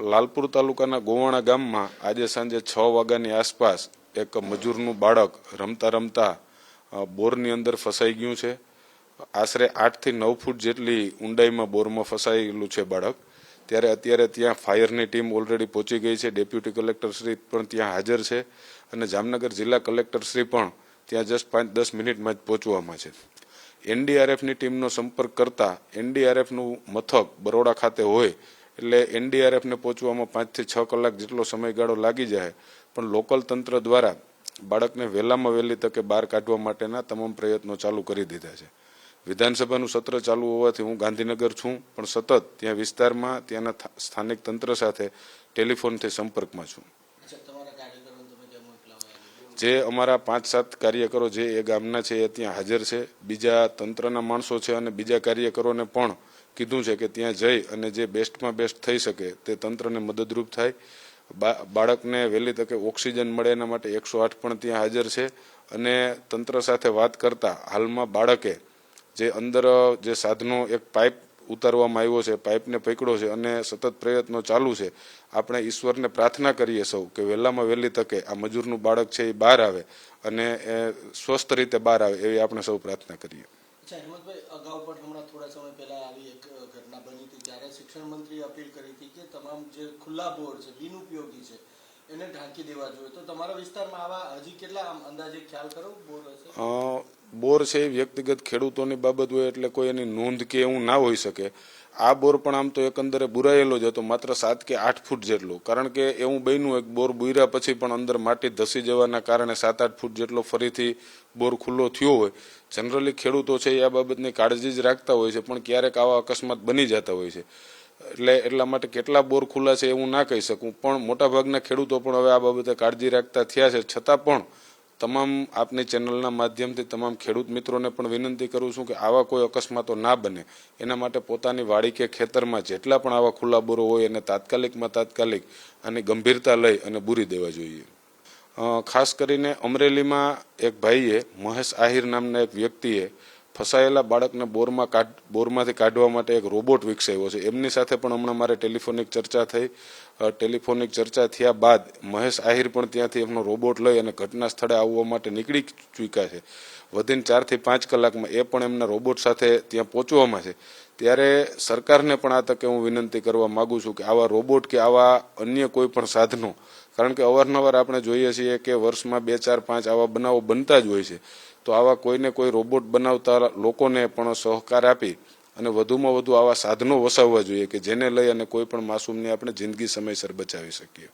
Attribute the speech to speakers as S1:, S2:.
S1: લાલપુર તાલુકાના ગોવાણા ગામમાં આજે સાંજે 6 વાગ્યાની આસપાસ એક મજૂરનું બાળક રમતા રમતા બોરની અંદર ફસાઈ ગયું છે। આશરે 8 થી 9 ફૂટ જેટલી ઊંડાઈમાં બોરમાં ફસાયેલું છે બાળક। ત્યારે અત્યારે ત્યાં ફાયરની ટીમ ઓલરેડી પહોંચી ગઈ છે। ડેપ્યુટી કલેક્ટર શ્રી પણ ત્યાં હાજર છે અને જામનગર જિલ્લા કલેક્ટર શ્રી પણ ત્યાં જસ્ટ 5-10 મિનિટમાં જ પહોંચવામાં છે। એનડીઆરએફની ટીમનો સંપર્ક કરતા એનડીઆરએફનું મથક બરોડા ખાતે હોય એટલે એનડીઆરએફને પહોંચવામાં 5 થી 6 કલાક જેટલો સમયગાળો લાગી જાય, પણ લોકલ તંત્ર દ્વારા બાળકને વહેલામાં વહેલી તકે બહાર કાઢવા માટેના તમામ પ્રયત્નો ચાલુ કરી દીધા છે। વિધાનસભાનું સત્ર ચાલુ હોવાથી હું ગાંધીનગર છું, પણ સતત ત્યાં વિસ્તારમાં ત્યાંના સ્થાનિક તંત્ર સાથે ટેલિફોનથી સંપર્કમાં છું। જે અમારા 5-7 કાર્યકરો જે એ ગામના છે એ ત્યાં હાજર છે। બીજા તંત્રના માણસો છે અને બીજા કાર્યકરોને પણ કીધું છે કે ત્યાં જઈ અને જે બેસ્ટમાં બેસ્ટ થઈ શકે તે તંત્રને મદદરૂપ થાય। બાળકને વહેલી તકે ઓક્સિજન મળે એના માટે 108 પણ ત્યાં હાજર છે અને તંત્ર સાથે વાત કરતા હાલમાં બાળકે જે અંદર જે સાધનો એક પાઇપ ઉતારવામાં આવ્યો છે, પાઇપને પકડ્યો છે અને સતત પ્રયત્નો ચાલુ છે। આપણે ઈશ્વરને પ્રાર્થના કરીએ સૌ કે વહેલામાં વહેલી તકે આ મજૂરનું બાળક છે એ બહાર આવે અને સ્વસ્થ રીતે બહાર આવે એવી આપણે સૌ પ્રાર્થના કરીએ।
S2: હેમંતભાઈ, અગાઉ પણ હમણાં થોડા સમય પહેલા આવી એક ઘટના બની હતી ત્યારે શિક્ષણ મંત્રીએ અપીલ કરી હતી કે તમામ જે ખુલ્લા બોર છે, બિનઉપયોગી છે, એને ઢાંકી દેવા જોઈએ। તો તમારા વિસ્તારમાં આવા હજી કેટલા અંદાજે ખ્યાલ કરો બોર હશે?
S1: બોર છે એ વ્યક્તિગત ખેડૂતોની બાબત હોય એટલે કોઈ એની નોંધ કે એવું ના હોઈ શકે। આ બોર પણ આમ તો એકંદરે બુરાયેલો જ હતો, માત્ર 7 કે 8 ફૂટ જેટલો, કારણ કે એવું બન્યું એક બોર બુર્યા પછી પણ અંદર માટી ધસી જવાના કારણે 7-8 ફૂટ જેટલો ફરીથી બોર ખુલ્લો થયો હોય। જનરલી ખેડૂતો છે એ આ બાબતની કાળજી જ રાખતા હોય છે, પણ ક્યારેક આવા અકસ્માત બની જતા હોય છે। એટલા માટે કેટલા બોર ખુલ્લા છે એવું ના કહી શકું, પણ મોટાભાગના ખેડૂતો પણ હવે આ બાબતે કાળજી રાખતા થયા છે। છતાં પણ તમામ આપની ચેનલના માધ્યમથી તમામ ખેડૂત મિત્રોને પણ વિનંતી કરું છું કે આવા કોઈ અકસ્માતો ના બને એના માટે પોતાની વાડી કે ખેતરમાં જેટલા પણ આવા ખુલ્લા બોરો હોય એને તાત્કાલિક આની ગંભીરતા લઈ અને બુરી દેવા જોઈએ। ખાસ કરીને અમરેલીમાં એક ભાઈએ, મહેશ આહિર નામના એક વ્યક્તિએ ફસાયેલા બાળકને બોરમાંથી કાઢવા માટે એક રોબોટ વિકસાવ્યો છે। એમની સાથે પણ હમણાં મારે ટેલિફોનિક ચર્ચા થઈ। ટેલિફોનિક ચર્ચા થયા બાદ મહેશ આહિર પણ ત્યાંથી એમનો રોબોટ લઈ અને ઘટના સ્થળે આવવા માટે નીકળી ચૂક્યા છે। વધીને 4 થી 5 કલાકમાં એ પણ એમના રોબોટ સાથે ત્યાં પહોંચવામાં છે। ત્યારે સરકારને પણ આ તકે હું વિનંતી કરવા માગું છું કે આવા રોબોટ કે આવા અન્ય કોઈ પણ સાધનો, કારણ કે અવારનવાર આપણે જોઈએ છીએ કે વર્ષમાં 2, 4, 5 આવા બનાવો બનતા જ હોય છે, તો આવા કોઈને કોઈ રોબોટ બનાવતા લોકોને પણ સહકાર આપી અને વધુમાં વધુ આવા સાધનો વસાવવા જોઈએ કે જેને લઈ અને કોઈ પણ માસૂમની આપણે જિંદગી સમયસર બચાવી શકીએ।